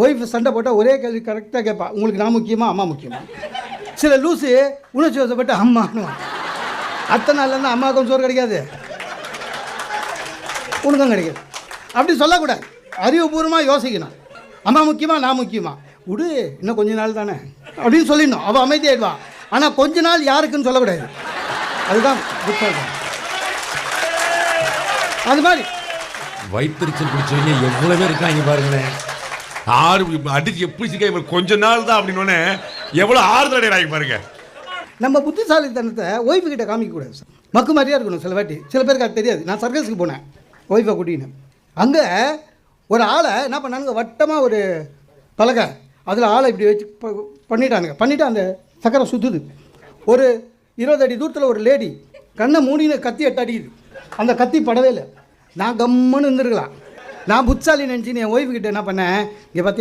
Wife சண்டை போட்டால் ஒரே கேள்வி கரெக்டாக கேட்பா, உங்களுக்கு நான் முக்கியமா அம்மா முக்கியமா? சில லூஸு உணர்ச்சி வசப்பட்டு அம்மான்னு அத்தனை நாள்லேருந்து அம்மாவுக்கும் சோறு கிடைக்காது, உனக்கும் கிடைக்காது. அப்படி சொல்லக்கூடாது, அறிவுபூர்வமாக யோசிக்கணும். அம்மா முக்கியமா நான் முக்கியமா, விடு இன்னும் கொஞ்ச நாள் தானே அப்படின்னு சொல்லிடணும். அவள் அமைதியாயிடுவா. ஆனால் கொஞ்ச நாள் யாருக்குன்னு சொல்லக்கூடாது. அதுதான் அது மாதிரி வயிற்றுச்சல் பிடிச்சவங்க எவ்வளவு பேர் இருக்காங்க பாருங்களேன். ஆறு அடிச்சு எப்படி சிக்க கொஞ்ச நாள் தான் அப்படின்னு எவ்வளோ ஆறுதல் அடைகிறாங்க பாருங்க. நம்ம புத்திசாலித்தனத்தை ஒய்ஃபு கிட்ட காமிக்கக்கூடாது சார். மக்கு மாதிரியாக இருக்கணும். சில வாட்டி சில பேருக்கு அது தெரியாது. நான் சர்க்கஸுக்கு போனேன் ஒய்ஃபை கூட்டின்னு. அங்கே ஒரு ஆளை என்ன பண்ணானுங்க, வட்டமாக ஒரு பலகை, அதில் ஆளை இப்படி வச்சு பண்ணிவிட்டு அந்த சக்கரை சுற்றுது. ஒரு 20 அடி தூரத்தில் ஒரு லேடி கண்ணை மூடின்னு கத்தி அடிக்குது. அந்த கத்தி படவே இல்லை. நான் கம்முன்னு இருந்திருக்கலாம். நான் புத்தாலி நினச்சின்னு என் ஒய்ஃபு கிட்ட என்ன பண்ணேன், இங்கே பார்த்து